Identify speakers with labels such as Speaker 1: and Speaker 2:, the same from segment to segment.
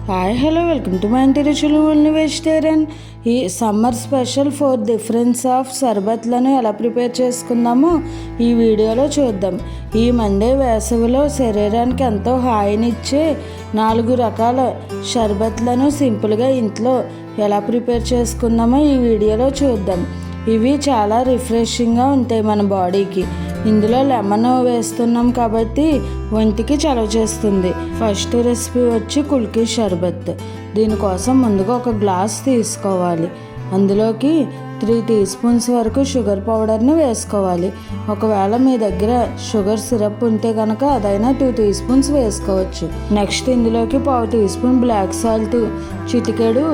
Speaker 1: Hi hello welcome to my ఇంటి రుచులు only vegetarian. ఈ సమ్మర్ స్పెషల్ 4 డిఫరెన్స్ ఆఫ్ సర్బత్లను ఎలా ప్రిపేర్ చేసుకుందామో ఈ వీడియోలో చూద్దాం. ఈ మండే వేసవిలో శరీరానికి ఎంతో హాయినిచ్చే 4 రకాల షర్బత్లను సింపుల్గా ఇంట్లో ఎలా ప్రిపేర్ చేసుకుందామో ఈ వీడియోలో చూద్దాం. ఇవి చాలా రిఫ్రెషింగ్గా ఉంటాయి మన బాడీకి. ఇందులో లెమన్ వేస్తున్నాం కాబట్టి ఒంటికి చలవ చేస్తుంది. ఫస్ట్ రెసిపీ వచ్చి కుల్కీ షర్బత్. దీనికోసం ముందుగా ఒక గ్లాస్ తీసుకోవాలి. అందులోకి 3 టీ స్పూన్స్ వరకు షుగర్ పౌడర్ని వేసుకోవాలి. ఒకవేళ మీ దగ్గర షుగర్ సిరప్ ఉంటే కనుక అదైనా 2 టీ స్పూన్స్ వేసుకోవచ్చు. నెక్స్ట్ ఇందులోకి 1/2 టీ స్పూన్ బ్లాక్ సాల్ట్, చిటికెడు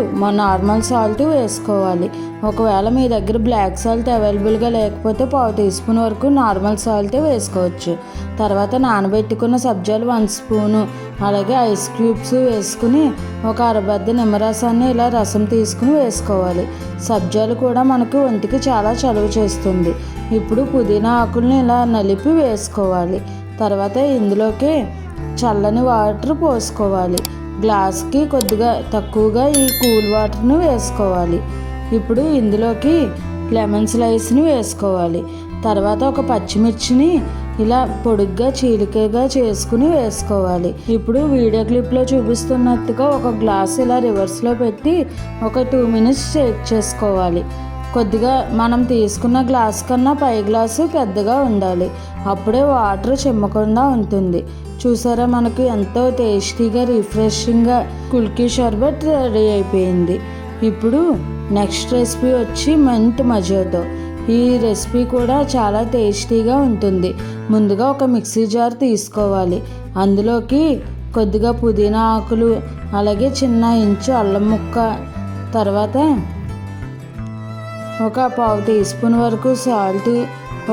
Speaker 1: నార్మల్ సాల్ట్ వేసుకోవాలి. ఒకవేళ మీ దగ్గర బ్లాక్ సాల్ట్ అవైలబుల్గా లేకపోతే 1/2 టీ స్పూన్ వరకు నార్మల్ సాల్ట్ వేసుకోవచ్చు. తర్వాత నానబెట్టుకున్న సబ్జాలు 1 స్పూను, అలాగే ఐస్ క్యూబ్స్ వేసుకుని ఒక అరబద్ద నిమ్మరసాన్ని ఇలా రసం తీసుకుని వేసుకోవాలి. సబ్జాలు కూడా మనకు ఒంటికి చాలా చలువ చేస్తుంది. ఇప్పుడు పుదీనా ఆకుల్ని ఇలా నలిపి వేసుకోవాలి. తర్వాత ఇందులోకి చల్లని వాటర్ పోసుకోవాలి. గ్లాస్కి కొద్దిగా తక్కువగా ఈ కూల్ వాటర్ని వేసుకోవాలి. ఇప్పుడు ఇందులోకి లెమన్ స్లైస్ని వేసుకోవాలి. తర్వాత ఒక పచ్చిమిర్చిని ఇలా పొడుగ్గా చీలికగా చేసుకుని వేసుకోవాలి. ఇప్పుడు వీడియో క్లిప్లో చూపిస్తున్నట్టుగా ఒక గ్లాస్ ఇలా రివర్స్లో పెట్టి ఒక 2 మినిట్స్ షేక్ చేసుకోవాలి. కొద్దిగా మనం తీసుకున్న గ్లాస్ కన్నా పై గ్లాసు పెద్దగా ఉండాలి. అప్పుడే వాటర్ చిమ్మకుండా ఉంటుంది. చూసారా, మనకు ఎంతో టేస్టీగా రిఫ్రెషింగ్గా కుల్కీ షర్బత్ రెడీ అయిపోయింది. ఇప్పుడు నెక్స్ట్ రెసిపీ వచ్చి మెంట్ మజోతో. ఈ రెసిపీ కూడా చాలా టేస్టీగా ఉంటుంది. ముందుగా ఒక మిక్సీ జార్ తీసుకోవాలి. అందులోకి కొద్దిగా పుదీనా ఆకులు, అలాగే చిన్న ఇంచు అల్లం ముక్క, తర్వాత ఒక 1/2 టీ స్పూన్ వరకు సాల్ట్,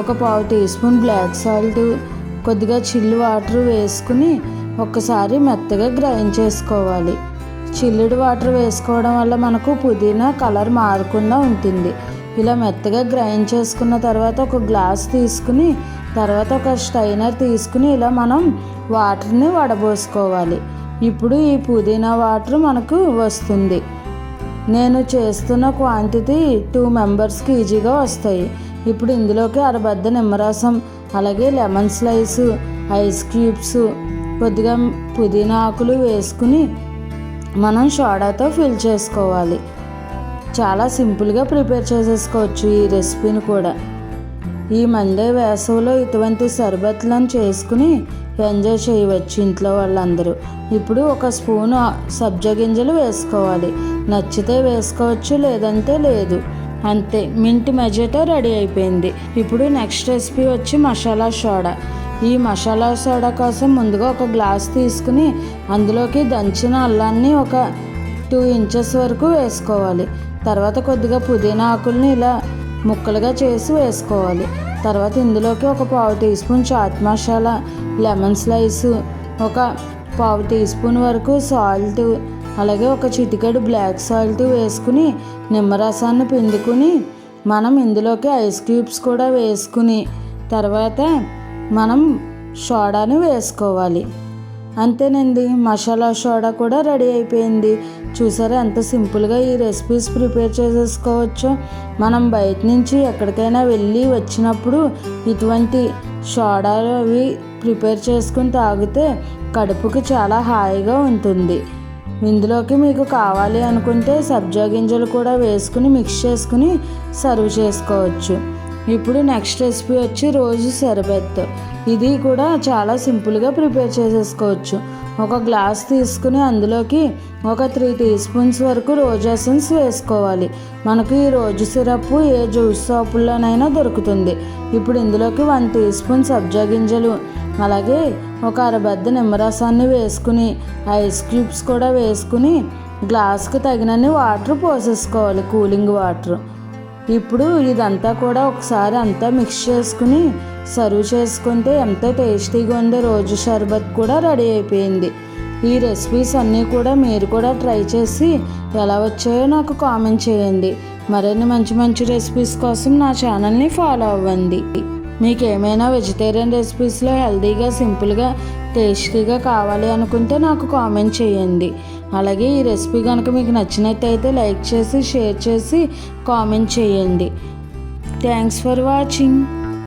Speaker 1: ఒక 1/2 టీ స్పూన్ బ్లాక్ సాల్ట్, కొద్దిగా చిల్లు వాటర్ వేసుకుని ఒక్కసారి మెత్తగా గ్రైండ్ చేసుకోవాలి. చిల్లుడు వాటర్ వేసుకోవడం వల్ల మనకు పుదీనా కలర్ మారకుండా ఉంటుంది. ఇలా మెత్తగా గ్రైండ్ చేసుకున్న తర్వాత ఒక గ్లాస్ తీసుకుని తర్వాత ఒక స్ట్రైనర్ తీసుకుని ఇలా మనం వాటర్ని వడబోసుకోవాలి. ఇప్పుడు ఈ పుదీనా వాటర్ మనకు వస్తుంది. నేను చేస్తున్న క్వాంటిటీ 2 మెంబర్స్కి ఈజీగా వస్తాయి. ఇప్పుడు ఇందులోకి అరబద్ద నిమ్మరసం, అలాగే లెమన్ స్లైస్, ఐస్ క్యూబ్స్, కొద్దిగా పుదీనా ఆకులు వేసుకుని మనం సోడాతో ఫిల్ చేసుకోవాలి. చాలా సింపుల్గా ప్రిపేర్ చేసేసుకోవచ్చు ఈ రెసిపీని కూడా. ఈ మండే వేసవిలో ఇటువంటి సర్బత్లను చేసుకుని ఎంజాయ్ చేయవచ్చు ఇంట్లో వాళ్ళందరూ. ఇప్పుడు ఒక స్పూను సబ్జా గింజలు వేసుకోవాలి. నచ్చితే వేసుకోవచ్చు, లేదంటే లేదు. అంతే, మింట్ మజోటో రెడీ అయిపోయింది. ఇప్పుడు నెక్స్ట్ రెసిపీ వచ్చి మసాలా సోడా. ఈ మసాలా సోడా కోసం ముందుగా ఒక గ్లాస్ తీసుకుని అందులోకి దంచిన అల్లాన్ని ఒక 2 ఇంచెస్ వరకు వేసుకోవాలి. తర్వాత కొద్దిగా పుదీనా ఆకుల్ని ఇలా ముక్కలుగా చేసి వేసుకోవాలి. తర్వాత ఇందులోకి ఒక 1/2 teaspoon chaat masala, lemon slice, ఒక 1/2 టీ స్పూన్ వరకు సాల్ట్, అలాగే ఒక చిటికెడు బ్లాక్ సాల్ట్ వేసుకుని నిమ్మరసాన్ని పిండుకుని మనం ఇందులోకి ఐస్ క్యూబ్స్ కూడా వేసుకుని తర్వాత మనం సోడాని వేసుకోవాలి. అంతేనండి, మసాలా సోడా కూడా రెడీ అయిపోయింది. చూసారా ఎంత సింపుల్గా ఈ రెసిపీస్ ప్రిపేర్ చేసేసుకోవచ్చో. మనం బయట నుంచి ఎక్కడికైనా వెళ్ళి వచ్చినప్పుడు ఇటువంటి సోడాలు అవి ప్రిపేర్ చేసుకుని తాగితే కడుపుకి చాలా హాయిగా ఉంటుంది. ఇందులోకి మీకు కావాలి అనుకుంటే సబ్జా గింజలు కూడా వేసుకుని మిక్స్ చేసుకుని సర్వ్ చేసుకోవచ్చు. ఇప్పుడు నెక్స్ట్ రెసిపీ వచ్చి రోజు షర్బత్. ఇది కూడా చాలా సింపుల్గా ప్రిపేర్ చేసేసుకోవచ్చు. ఒక గ్లాస్ తీసుకుని అందులోకి ఒక 3 టీ స్పూన్స్ వరకు రోజ్ ఎసెన్స్ వేసుకోవాలి. మనకు ఈ రోజు సిరప్ ఏ జ్యూస్ షాపుల్లోనైనా దొరుకుతుంది. ఇప్పుడు ఇందులోకి 1 టీ స్పూన్ సబ్జా గింజలు, అలాగే ఒక అరబద్ద నిమ్మరసాన్ని వేసుకుని ఐస్ క్యూబ్స్ కూడా వేసుకుని గ్లాస్కి తగినన్ని వాటర్ పోసేసుకోవాలి, కూలింగ్ వాటర్. ఇప్పుడు ఇదంతా కూడా ఒకసారి అంతా మిక్స్ చేసుకుని సర్వ్ చేసుకుంటే ఎంతో టేస్టీగా ఉండే రోజు షర్బత్ కూడా రెడీ అయిపోయింది. ఈ రెసిపీస్ అన్నీ కూడా మీరు కూడా ట్రై చేసి ఎలా వచ్చాయో నాకు కామెంట్ చేయండి. మరిన్ని మంచి మంచి రెసిపీస్ కోసం నా ఛానల్ని ఫాలో అవ్వండి. మీకు ఏమైనా వెజిటేరియన్ రెసిపీస్లో హెల్తీగా సింపుల్గా టేస్టీగా కావాలి అనుకుంటే నాకు కామెంట్ చేయండి. అలాగే ఈ రెసిపీ కనుక మీకు నచ్చినట్టయితే లైక్ చేసి షేర్ చేసి కామెంట్ చేయండి. Thanks for watching.